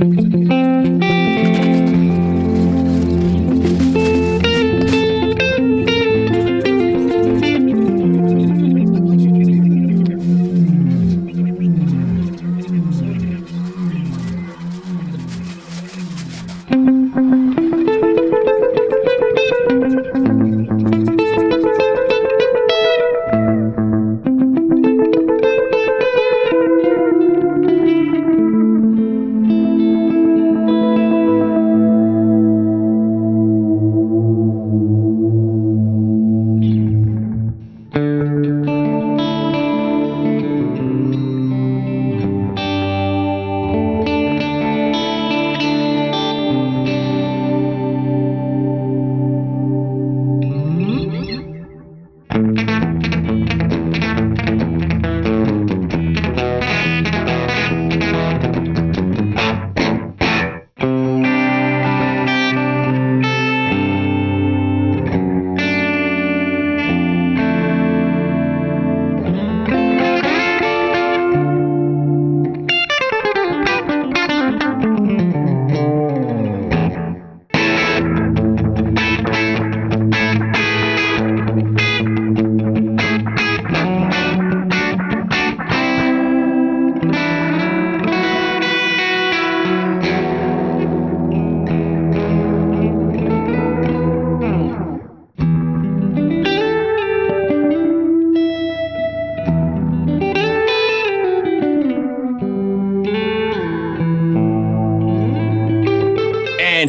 And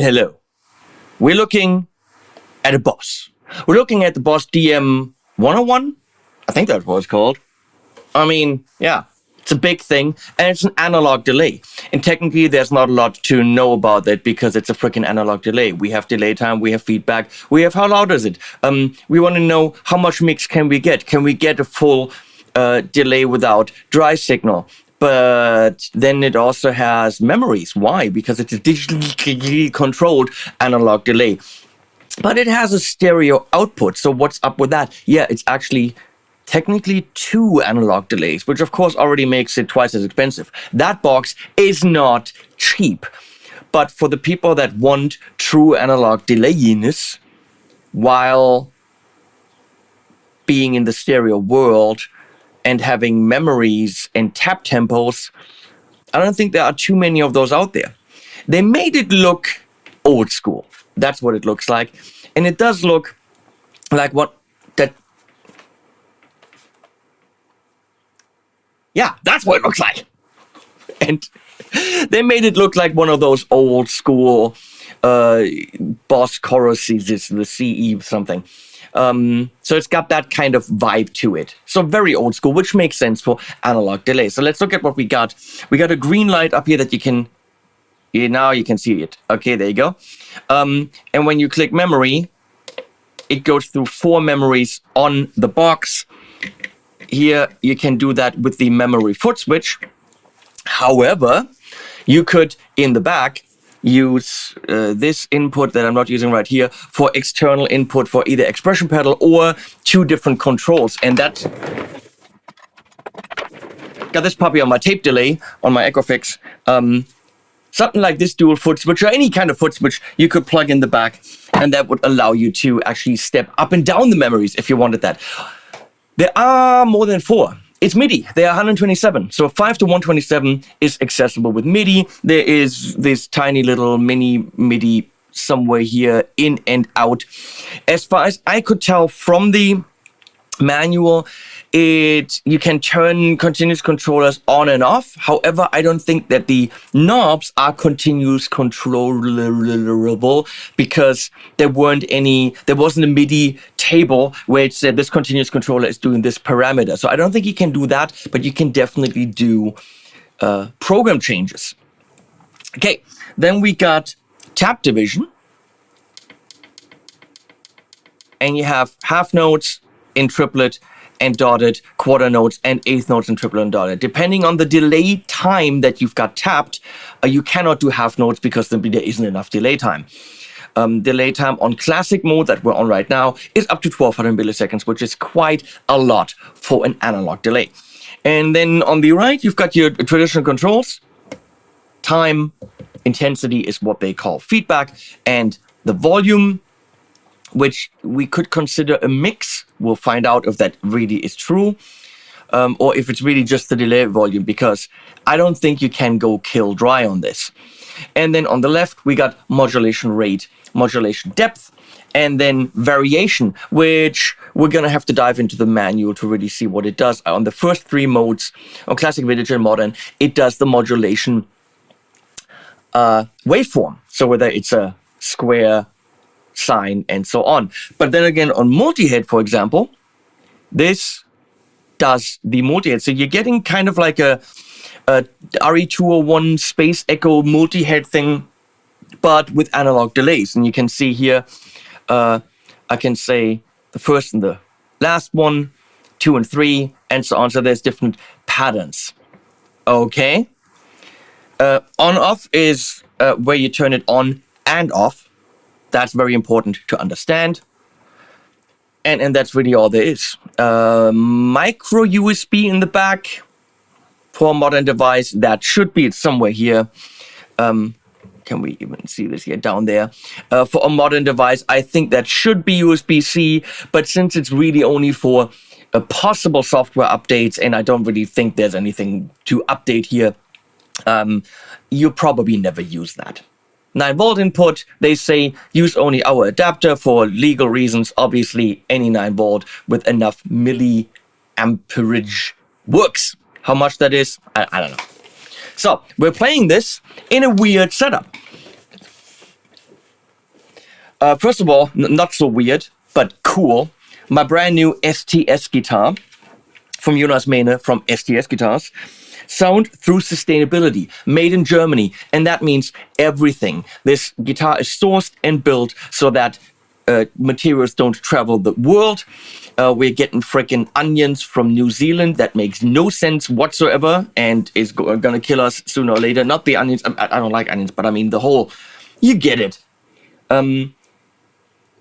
hello. We're looking at a boss. We're looking at the boss DM-101. I think that's what it's called. I mean, yeah, it's a big thing, and it's an analog delay. And technically, there's not a lot to know about that because it's a freaking analog delay. We have delay time, we have feedback, we have how loud is it. We want to know how much mix can we get. Can we get a full delay without dry signal? But then it also has memories. Why? Because it's a digitally controlled analog delay. But it has a stereo output. So what's up with that? Yeah, it's actually technically 2 analog delays, which of course already makes it twice as expensive. That box is not cheap. But for the people that want true analog delayiness while being in the stereo world and having memories and tap tempos, I don't think there are too many of those out there. They made it look old school. That's what it looks like. And it does look like that's what it looks like. And they made it look like one of those old school boss choruses, the CE something. So it's got that kind of vibe to it. So very old school, which makes sense for analog delay. So let's look at what we got. We got a green light up here that you can, now you can see it. Okay, there you go. And when you click memory, it goes through 4 memories on the box. Here, you can do that with the memory foot switch. However, you could, in the back, use this input that I'm not using right here for external input for either expression pedal or 2 different controls. And that got this puppy on my tape delay on my Echofix. Something like this dual foot switch or any kind of foot switch you could plug in the back, and that would allow you to actually step up and down the memories if you wanted that. There are more than 4. It's MIDI. They are 127. So 5 to 127 is accessible with MIDI. There is this tiny little mini MIDI somewhere here, in and out. As far as I could tell from the manual, you can turn continuous controllers on and off. However, I don't think that the knobs are continuous controllable because there wasn't a MIDI table where it said this continuous controller is doing this parameter. So I don't think you can do that, but you can definitely do program changes. Okay, then we got tap division. And you have half notes in triplet and dotted, quarter notes and eighth notes in triplet and dotted. Depending on the delay time that you've got tapped, you cannot do half notes because simply there isn't enough delay time. Delay time on classic mode that we're on right now is up to 1200 milliseconds, which is quite a lot for an analog delay. And then on the right, you've got your traditional controls, time, intensity is what they call feedback, and the volume, which we could consider a mix. We'll find out if that really is true, or if it's really just the delay volume, because I don't think you can go kill dry on this. And then on the left, we got modulation rate, modulation depth, and then variation, which we're going to have to dive into the manual to really see what it does. On the first three modes, on classic, vintage, and modern, it does the modulation waveform. So whether it's a square, sine, and so on. But then again, on multi-head, for example, this does the multi-head. So you're getting kind of like a RE201 Space Echo multi-head thing, but with analog delays. And you can see here, I can say the first and the last one, 2 and 3, and so on. So there's different patterns. Okay. On-off is where you turn it on and off. That's very important to understand. And that's really all there is. Micro USB in the back for a modern device. That should be somewhere here. Can we even see this here down there? For a modern device, I think that should be USB-C, but since it's really only for possible software updates, and I don't really think there's anything to update here, you probably never use that. 9-volt input, they say use only our adapter for legal reasons. Obviously, any 9-volt with enough milliamperage works. How much that is, I don't know. So, we're playing this in a weird setup. First of all, not so weird, but cool. My brand new STS guitar from Jonas Mehne from STS Guitars. Sound through sustainability, made in Germany, and that means everything. This guitar is sourced and built so that materials don't travel the world. We're getting freaking onions from New Zealand. That makes no sense whatsoever and is gonna kill us sooner or later. Not the onions, I don't like onions, but I mean the whole, you get it.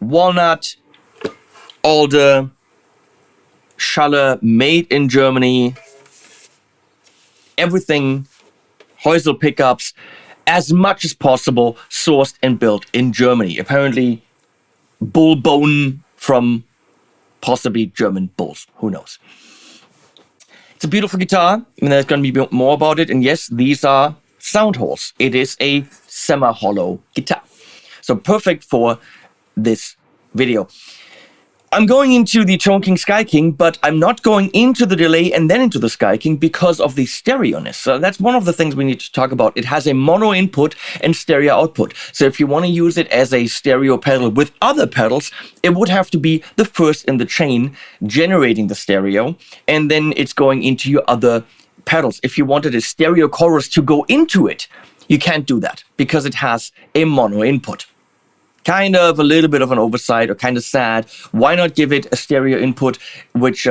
Walnut, alder, Schaller, made in Germany. Everything, Häusl pickups, as much as possible, sourced and built in Germany. Apparently, bull bone from possibly German bulls. Who knows? It's a beautiful guitar, and there's going to be more about it. And yes, these are sound holes. It is a semi-hollow guitar. So perfect for this video. I'm going into the Tone King Sky King, but I'm not going into the delay and then into the Sky King because of the stereo-ness. So that's one of the things we need to talk about. It has a mono input and stereo output. So if you want to use it as a stereo pedal with other pedals, it would have to be the first in the chain generating the stereo, and then it's going into your other pedals. If you wanted a stereo chorus to go into it, you can't do that because it has a mono input. Kind of a little bit of an oversight, or kind of sad. Why not give it a stereo input, which,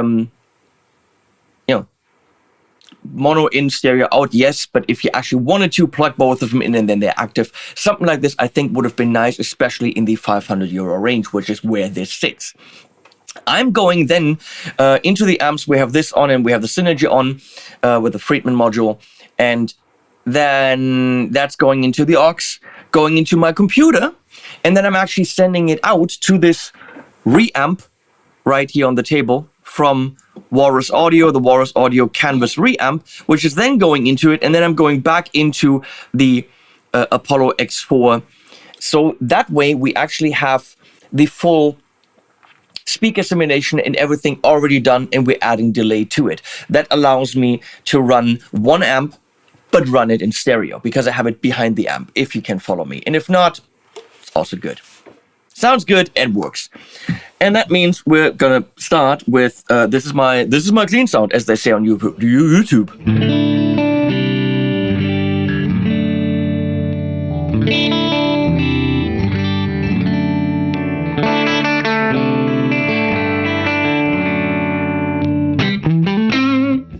mono in, stereo out, yes, but if you actually wanted to plug both of them in and then they're active, something like this I think would have been nice, especially in the €500 range, which is where this sits. I'm going then into the amps. We have this on and we have the Synergy on with the Friedman module, and then that's going into the aux, going into my computer, and then I'm actually sending it out to this reamp right here on the table from Walrus Audio, the Walrus Audio Canvas reamp, which is then going into it, and then I'm going back into the Apollo X4. So that way we actually have the full speaker simulation and everything already done, and we're adding delay to it. That allows me to run one amp, but run it in stereo because I have it behind the amp, if you can follow me. And if not, it's also good. Sounds good and works. And that means we're gonna start with this is my clean sound, as they say on YouTube.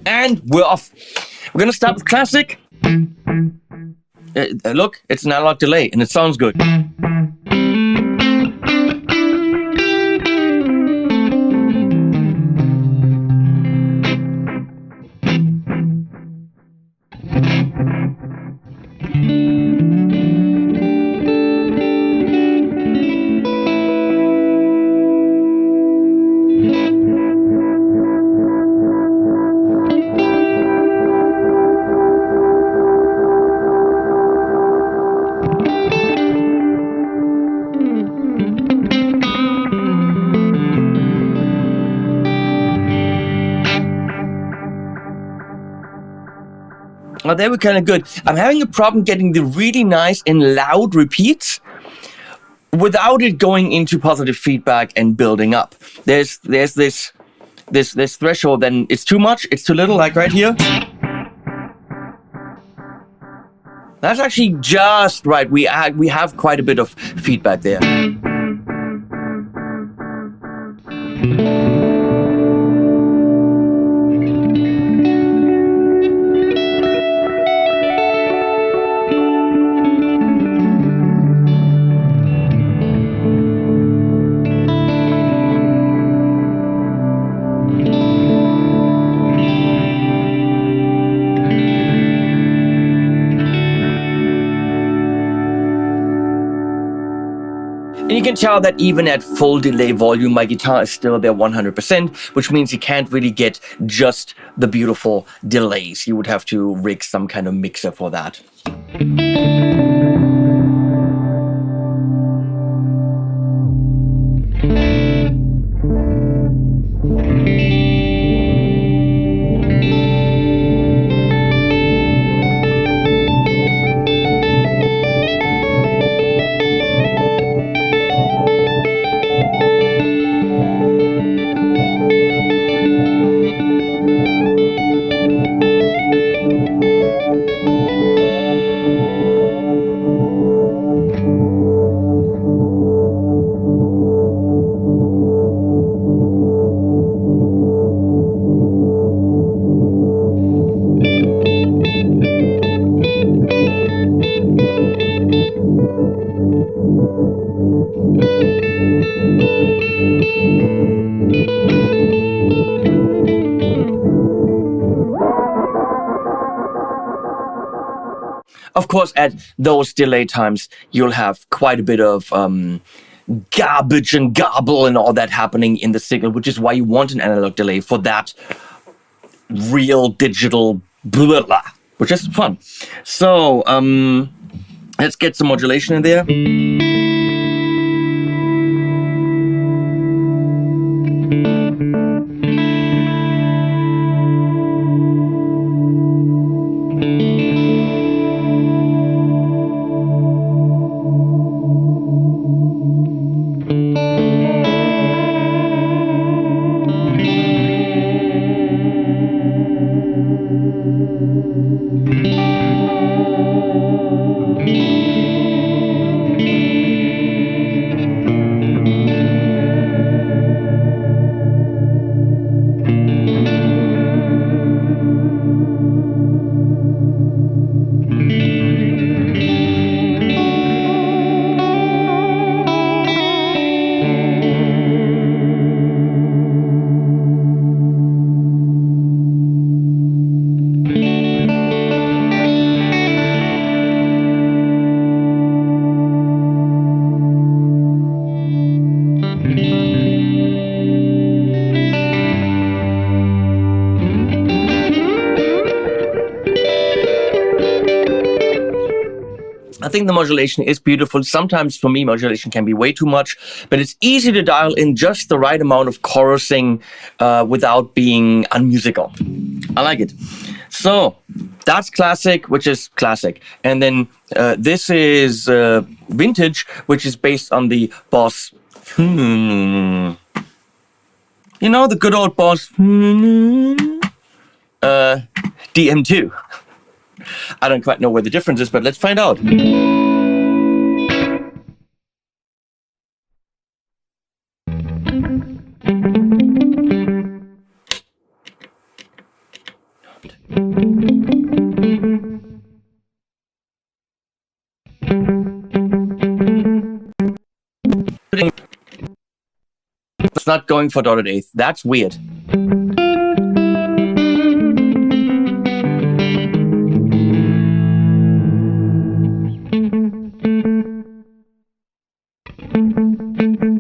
And we're off. We're gonna start with classic. Look, it's an analog delay and it sounds good. Oh, they were kind of good. I'm having a problem getting the really nice and loud repeats without it going into positive feedback and building up. There's this threshold, then it's too much, it's too little, like right here. That's actually just right. We have quite a bit of feedback there. And you can tell that even at full delay volume, my guitar is still there 100%, which means you can't really get just the beautiful delays. You would have to rig some kind of mixer for that. Of course, at those delay times, you'll have quite a bit of garbage and garble and all that happening in the signal, which is why you want an analog delay for that real digital blah, blah, which is fun. So let's get some modulation in there. I think the modulation is beautiful. Sometimes for me, modulation can be way too much, but it's easy to dial in just the right amount of chorusing without being unmusical. I like it. So that's classic, which is classic. And then this is vintage, which is based on the Boss. You know, the good old Boss DM2. I don't quite know where the difference is, but let's find out. It's not going for dotted eighth. That's weird.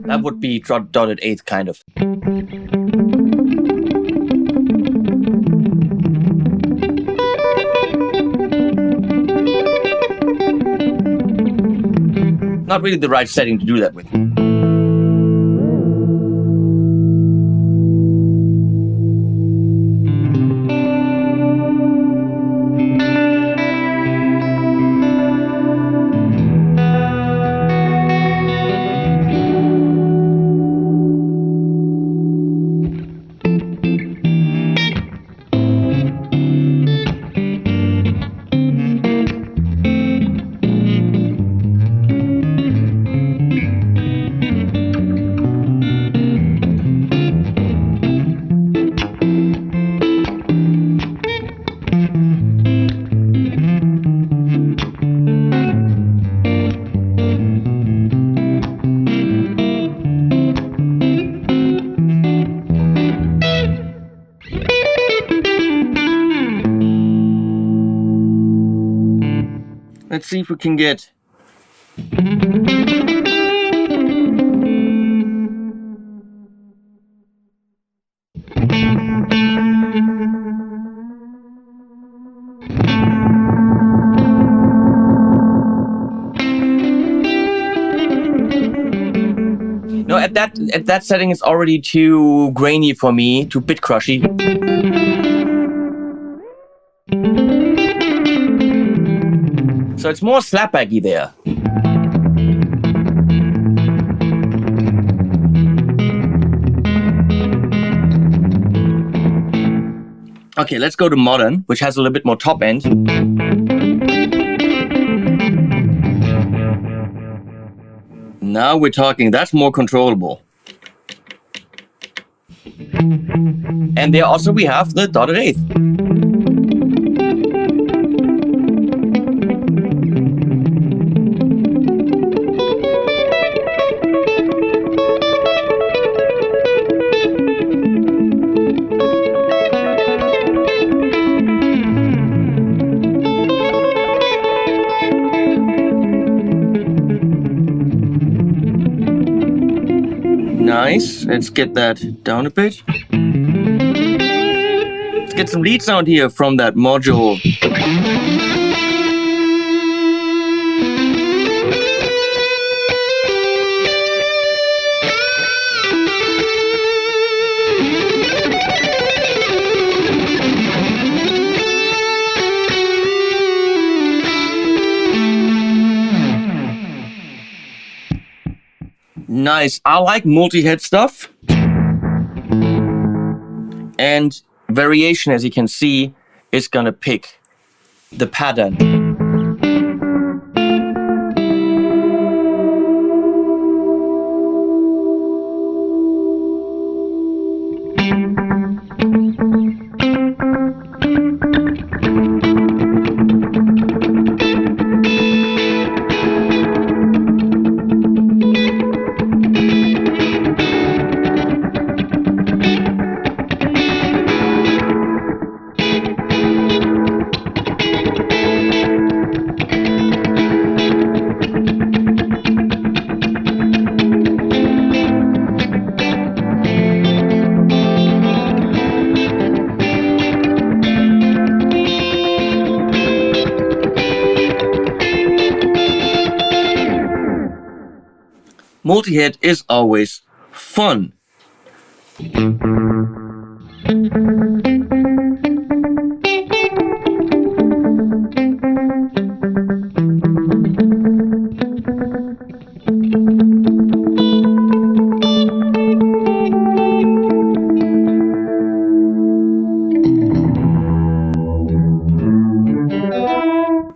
That would be dotted eighth, kind of. Not really the right setting to do that with. Let's see if we can get... No, at that setting it's already too grainy for me, too bit crushy. So it's more slapbacky there. Okay, let's go to modern, which has a little bit more top end. Now we're talking, that's more controllable. And there also we have the dotted eighth. Nice. Let's get that down a bit. Let's get some lead sound here from that module. Nice. I like multi-head stuff. And variation, as you can see, is gonna pick the pattern. Multi-head is always fun.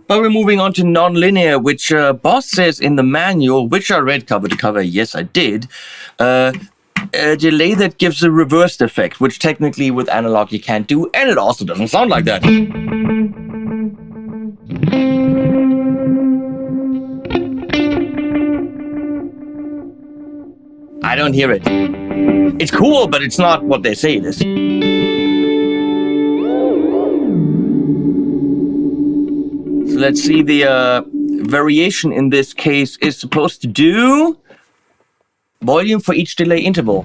But we're moving on to non-linear, which Boss says in the manual, which I read cover to cover, yes I did, a delay that gives a reversed effect, which technically with analog you can't do, and it also doesn't sound like that. I don't hear it. It's cool, but it's not what they say it is. So let's see, the variation in this case is supposed to do volume for each delay interval.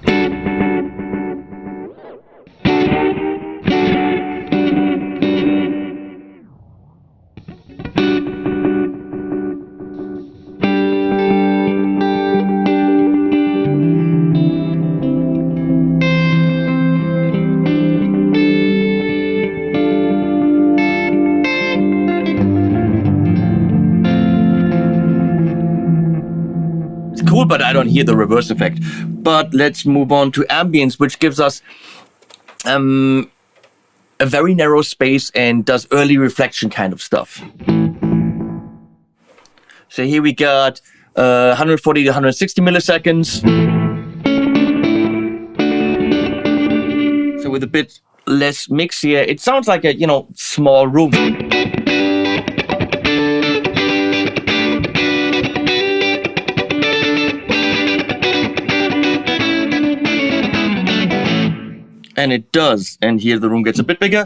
Cool, but I don't hear the reverse effect. But let's move on to ambience, which gives us a very narrow space and does early reflection kind of stuff. So here we got 140 to 160 milliseconds. So with a bit less mix here, it sounds like a, small room. And it does. And here the room gets a bit bigger.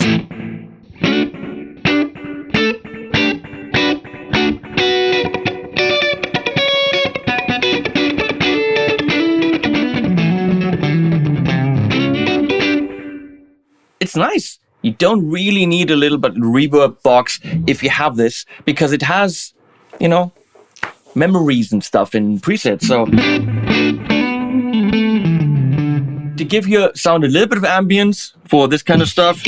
it's nice. You don't really need a little bit reverb box if you have this, because it has, you know, memories and stuff in presets. So to give your sound a little bit of ambience for this kind of stuff,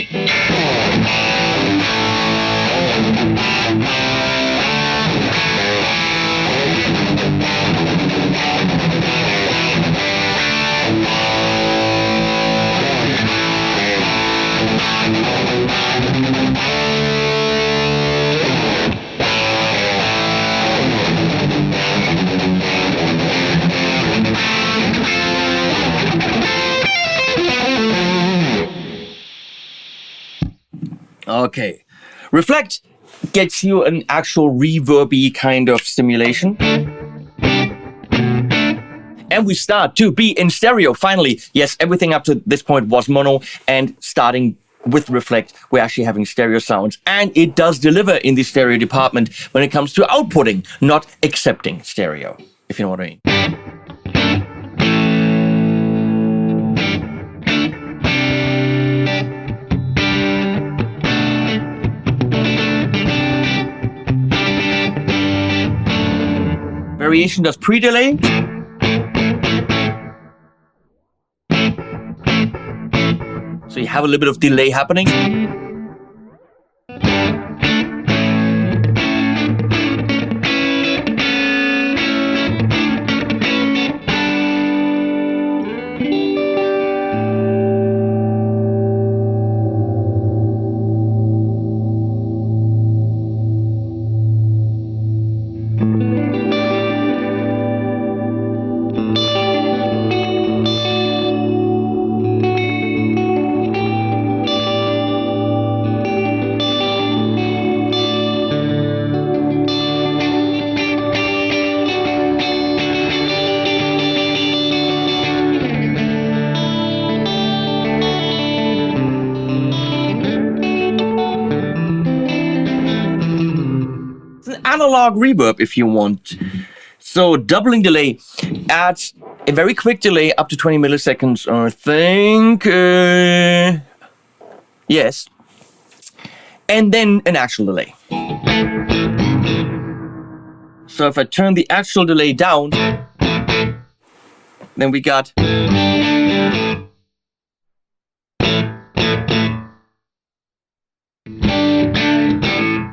okay. Reflect gets you an actual reverby kind of stimulation. And we start to be in stereo, finally. Yes, everything up to this point was mono, and starting with Reflect, we're actually having stereo sounds. And it does deliver in the stereo department when it comes to outputting, not accepting stereo, if you know what I mean. Variation does pre-delay. So you have a little bit of delay happening. Analog reverb if you want. So doubling delay adds a very quick delay up to 20 milliseconds, I think. Yes. And then an actual delay. So if I turn the actual delay down, then we got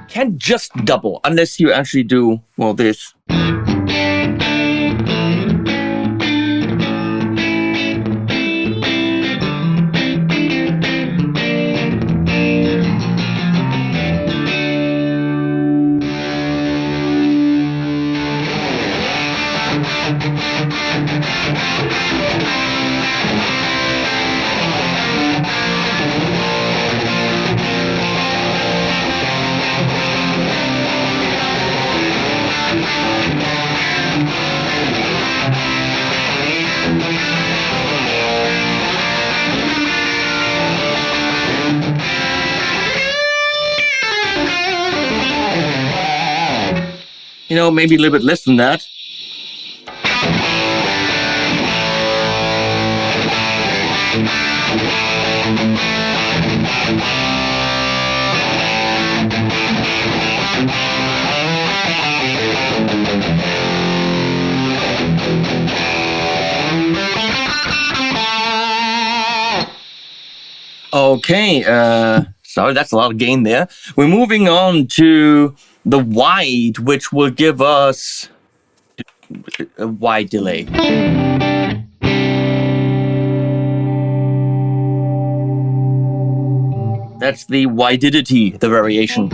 can't just double unless you actually do, well, this. You know, maybe a little bit less than that. Okay, sorry, that's a lot of gain there. We're moving on to the wide, which will give us a wide delay. That's the wididity, the variation.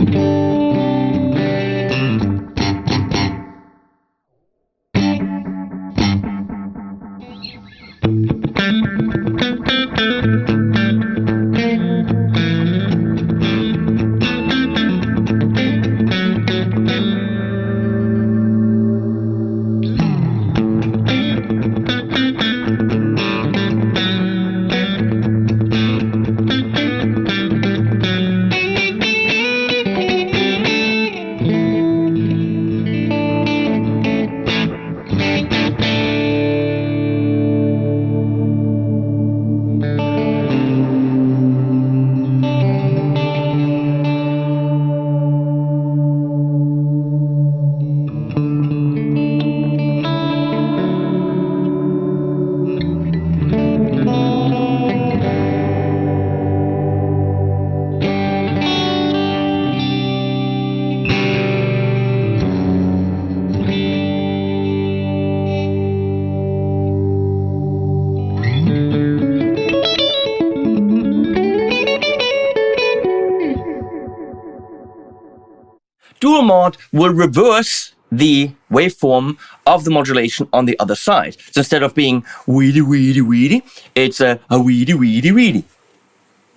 dual mod will reverse the waveform of the modulation on the other side. So instead of being weedy, weedy, weedy, it's a weedy, weedy, weedy.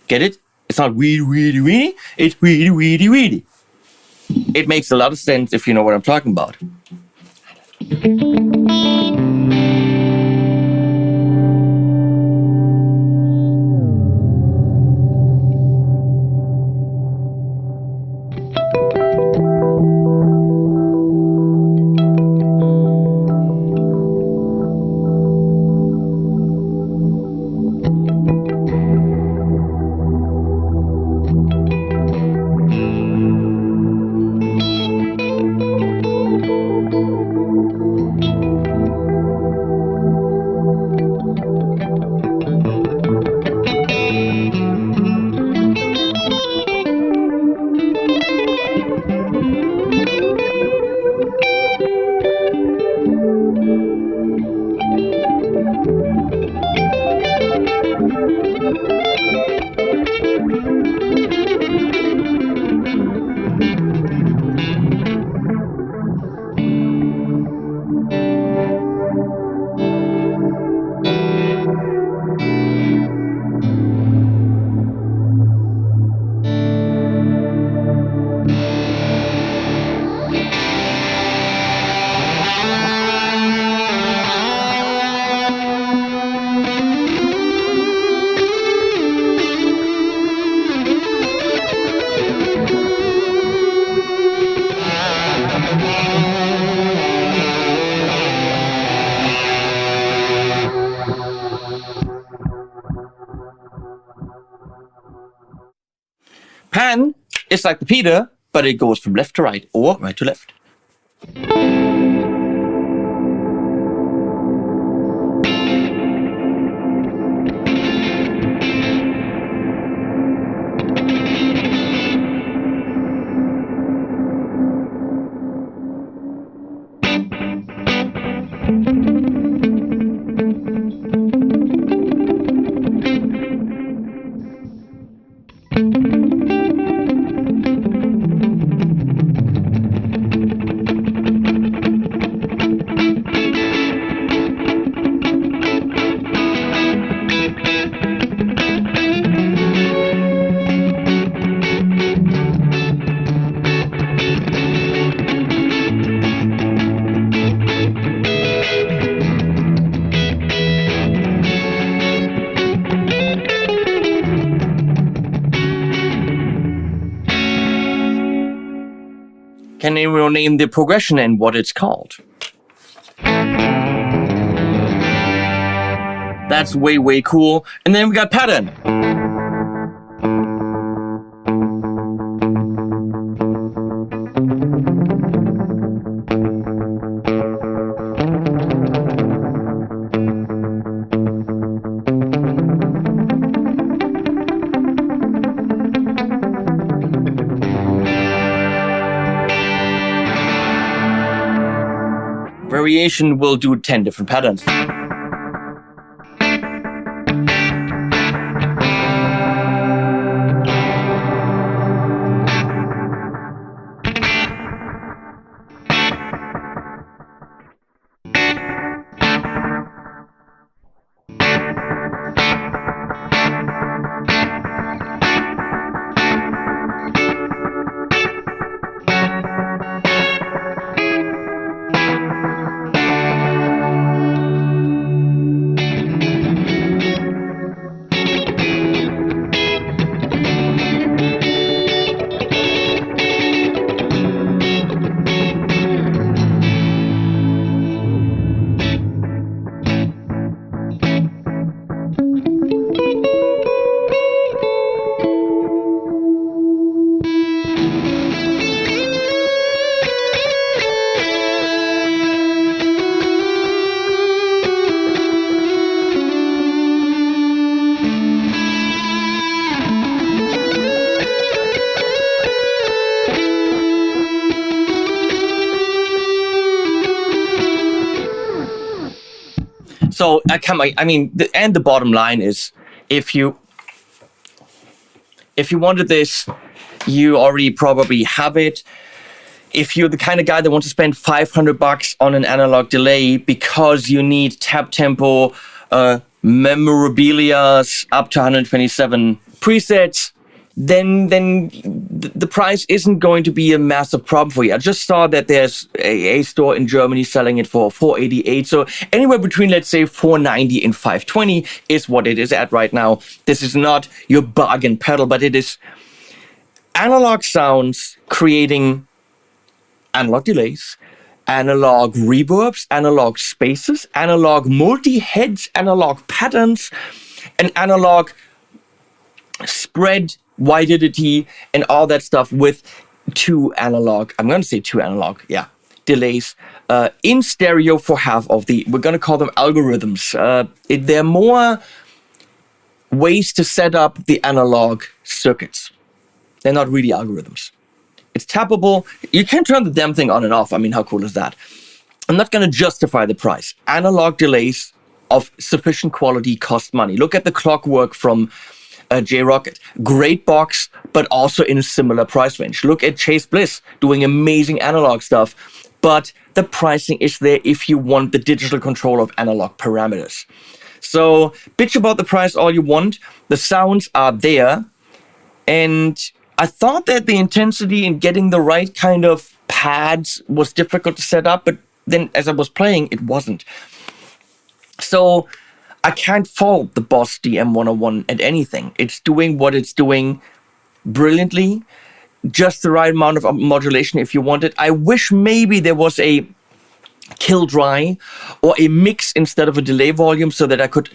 Get it? It's not weedy, weedy, weedy. It's weedy, weedy, weedy. It makes a lot of sense if you know what I'm talking about. Pan is like the Peter, but it goes from left to right or right to left. Can anyone name the progression and what it's called? That's way, way cool. And then we got pattern. Variation will do 10 different patterns. So the bottom line is, if you wanted this, you already probably have it. if you're the kind of guy that wants to spend $500 on an analog delay because you need tap tempo, memorabilia up to 127 presets, then the price isn't going to be a massive problem for you. I just saw that there's a store in Germany selling it for $488. So anywhere between, let's say, $490 and $520 is what it is at right now. This is not your bargain pedal, but it is analog sounds creating analog delays, analog reverbs, analog spaces, analog multi-heads, analog patterns, and analog spread, widity, and all that stuff with two analog delays in stereo for half of the, we're going to call them algorithms. There are more ways to set up the analog circuits. They're not really algorithms. It's tappable. You can turn the damn thing on and off. I mean, how cool is that? I'm not going to justify the price. Analog delays of sufficient quality cost money. Look at the Clockwork from J-Rocket. Great box, but also in a similar price range. Look at Chase Bliss doing amazing analog stuff, but the pricing is there if you want the digital control of analog parameters. So bitch about the price all you want. The sounds are there. And I thought that the intensity in getting the right kind of pads was difficult to set up, but then as I was playing, it wasn't. So I can't fault the Boss DM-101 at anything. It's doing what it's doing brilliantly, just the right amount of modulation if you want it. I wish maybe there was a kill dry or a mix instead of a delay volume so that I could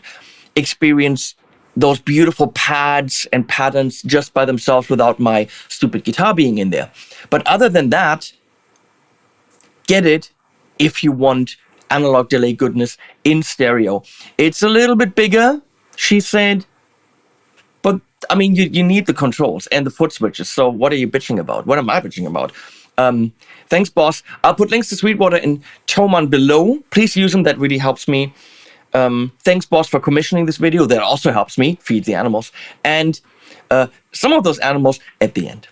experience those beautiful pads and patterns just by themselves without my stupid guitar being in there. But other than that, get it if you want analog delay goodness in stereo. It's a little bit bigger, she said, but I mean, you need the controls and the foot switches. So what are you bitching about? What am I bitching about? Thanks, boss. I'll put links to Sweetwater and Thomann below. Please use them. That really helps me. Thanks, boss, for commissioning this video. That also helps me feed the animals. And some of those animals at the end.